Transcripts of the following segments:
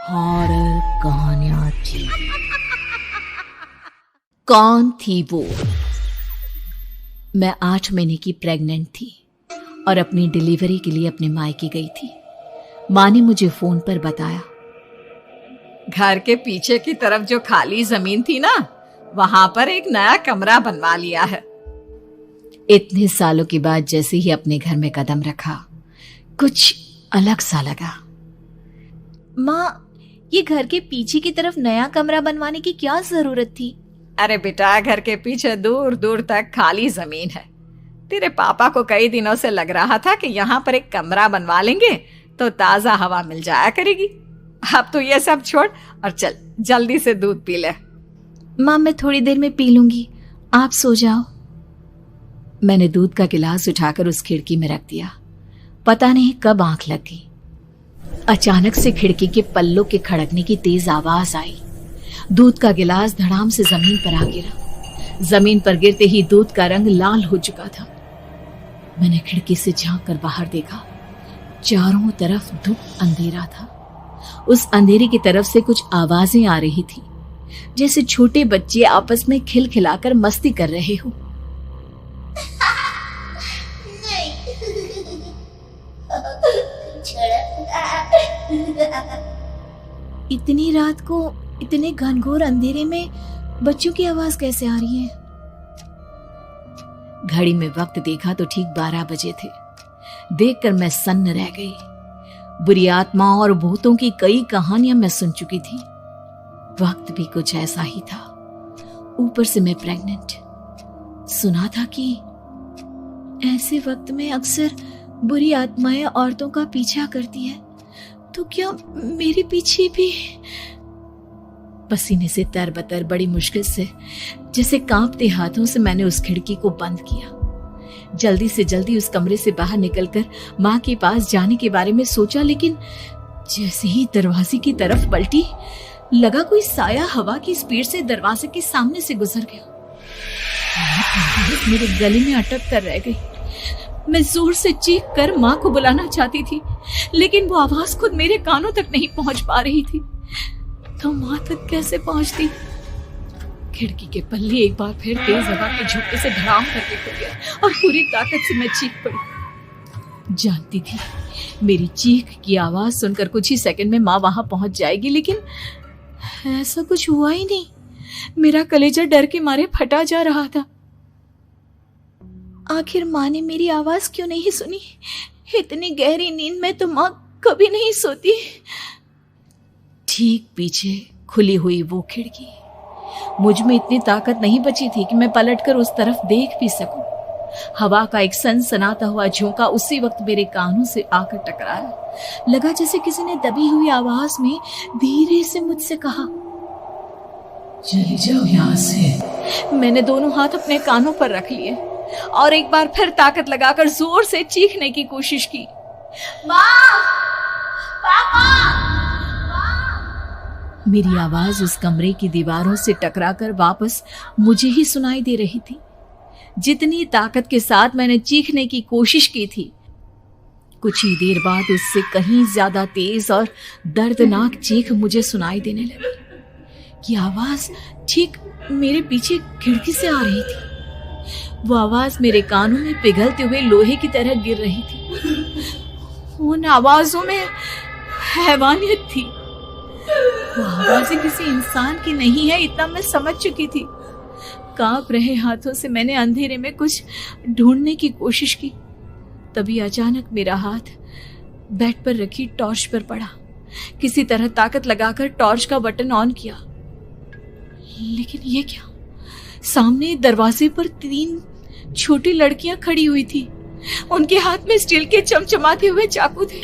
Horror कहानियां थी। कौन थी वो? मैं 8 महीने की प्रेग्नेंट थी और अपनी डिलीवरी के लिए अपने मायके गई थी। माँ ने मुझे फोन पर बताया, घर के पीछे की तरफ जो खाली जमीन थी ना, वहां पर एक नया कमरा बनवा लिया है। इतने सालों के बाद जैसे ही अपने घर में कदम रखा, कुछ अलग सा लगा। माँ, ये घर के पीछे की तरफ नया कमरा बनवाने की क्या जरूरत थी? अरे बेटा, घर के पीछे दूर दूर तक खाली जमीन है। तेरे पापा को कई दिनों से लग रहा था कि यहाँ पर एक कमरा बनवा लेंगे तो ताजा हवा मिल जाया करेगी। अब तो ये सब छोड़ और चल जल्दी से दूध पी ले। माँ, मैं थोड़ी देर में पी लूंगी, आप सो जाओ। मैंने दूध का गिलास उठाकर उस खिड़की में रख दिया। पता नहीं कब आंख लग गई। अचानक से खिड़की के पल्लों के खड़कने की तेज आवाज आई। दूध का गिलास धड़ाम से जमीन पर आ गिरा। जमीन पर गिरते ही दूध का रंग लाल हो चुका था। मैंने खिड़की से झांक कर बाहर देखा। चारों तरफ धुप अंधेरा था। उस अंधेरे की तरफ से कुछ आवाजें आ रही थी, जैसे छोटे बच्चे आपस में खिलखिलाकर मस्ती कर रहे हो। इतनी रात को इतने घनघोर अंधेरे में बच्चों की आवाज कैसे आ रही है? घड़ी में वक्त देखा तो ठीक 12 बजे थे। देखकर मैं सन्न रह गई। बुरी आत्माओं और भूतों की कई कहानियां मैं सुन चुकी थी। वक्त भी कुछ ऐसा ही था। ऊपर से मैं प्रेग्नेंट। सुना था कि ऐसे वक्त में अक्सर बुरी आत्माएं औरतों का पीछा करती है, तो क्या मेरे पीछे भी? पसीने से तरबतर बड़ी मुश्किल से, जैसे कांपते हाथों से मैंने उस खिड़की को बंद किया। जल्दी से जल्दी उस कमरे से बाहर निकलकर माँ के पास जाने के बारे में सोचा, लेकिन जैसे ही दरवाजे की तरफ पलटी, लगा कोई साया हवा की स्पीड से दरवाजे के सामने से गुजर गया। मेरे गले में अटक कर रह गई। मैं जोर से चीख कर माँ को बुलाना चाहती थी, लेकिन वो आवाज खुद मेरे कानों तक नहीं पहुंच पा रही थी। तो माँ तक कैसे पहुंचती? खिड़की के पल्ले एक बार फिर तेज हवा के झोंके से धड़ाम करके खुल गया और पूरी ताकत से मैं चीख पड़ी। जानती थी मेरी चीख की आवाज सुनकर कुछ ही सेकंड में माँ वहां पहुंच जाएगी, लेकिन ऐसा कुछ हुआ ही नहीं। मेरा कलेजा डर के मारे फटा जा रहा था। आखिर माँ ने मेरी आवाज क्यों नहीं सुनी? इतनी गहरी नींद में तो माँ कभी नहीं सोती। ठीक पीछे खुली हुई वो खिड़की। मुझ में इतनी ताकत नहीं बची थी कि मैं पलटकर उस तरफ देख भी सकूं। हवा का एक सनसनाता हुआ झोंका उसी वक्त मेरे कानों से आकर टकराया। लगा जैसे किसी ने दबी हुई आवाज में धीरे से मुझसे कहा, चली जाओ यहाँ से। मैंने दोनों हाथ अपने कानों पर रख लिए और एक बार फिर ताकत लगाकर जोर से चीखने की कोशिश की। माँ! पापा! मेरी आवाज उस कमरे की दीवारों से टकराकर वापस मुझे ही सुनाई दे रही थी। जितनी ताकत के साथ मैंने चीखने की कोशिश की थी, कुछ ही देर बाद उससे कहीं ज्यादा तेज और दर्दनाक चीख मुझे सुनाई देने लगी। ये आवाज ठीक मेरे पीछे खिड़की से आ रही थी। वो आवाज मेरे कानों में पिघलते हुए लोहे की तरह गिर रही थी। उन आवाजों में हैवानियत थी। वो आवाजें किसी इंसान की नहीं है, इतना मैं समझ चुकी थी। कांप रहे हाथों से मैंने अंधेरे में कुछ ढूंढने की कोशिश की। तभी अचानक मेरा हाथ बेड पर रखी टॉर्च पर पड़ा। किसी तरह ताकत लगाकर टॉर्च का बटन ऑन किया, लेकिन ये क्या? सामने दरवाजे पर 3 छोटी लड़कियां खड़ी हुई थी। उनके हाथ में स्टील के चमचमाते हुए चाकू थे।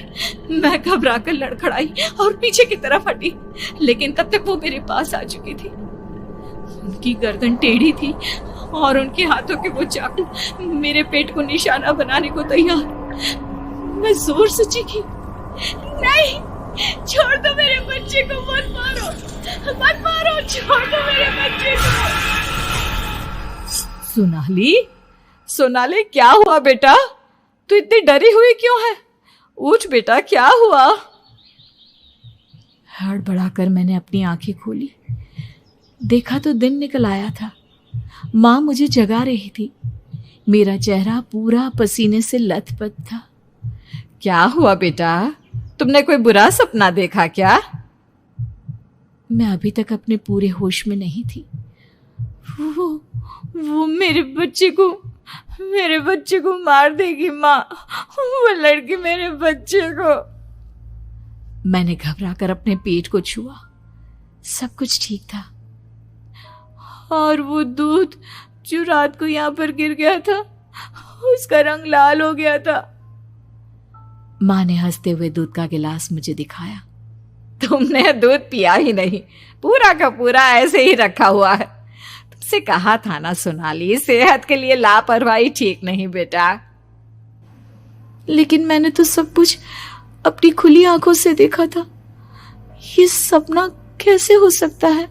मैं घबराकर लड़खड़ाई और पीछे की तरफ हटी, लेकिन तब तक वो मेरे पास आ चुकी थी। उनकी गर्दन टेढ़ी थी और उनके हाथों के वो चाकू मेरे पेट को निशाना बनाने को तैयार। मैं जोर से चीखी, नहीं, छोड़ दो मेरे बच्चे को, मत मारो, मत मारो, छोड़ दो मेरे बच्चे को। सोनाली, क्या हुआ बेटा? तू इतनी डरी हुई क्यों है? उठ बेटा, क्या हुआ? हड़बड़ाकर मैंने अपनी आंखें खोली। देखा तो दिन निकल आया था। माँ मुझे जगा रही थी। मेरा चेहरा पूरा पसीने से लथपथ था। क्या हुआ बेटा, तुमने कोई बुरा सपना देखा क्या? मैं अभी तक अपने पूरे होश में नहीं थी। वो मेरे बच्चे को मार देगी माँ। वो लड़की मेरे बच्चे को। मैंने घबराकर अपने पेट को छुआ। सब कुछ ठीक था। और वो दूध जो रात को यहाँ पर गिर गया था, उसका रंग लाल हो गया था। माँ ने हंसते हुए दूध का गिलास मुझे दिखाया। तुमने दूध पिया ही नहीं, पूरा का पूरा ऐसे ही रखा हुआ है। तुमसे कहा था ना सोनाली, सेहत के लिए लापरवाही ठीक नहीं बेटा। लेकिन मैंने तो सब कुछ अपनी खुली आंखों से देखा था। ये सपना कैसे हो सकता है?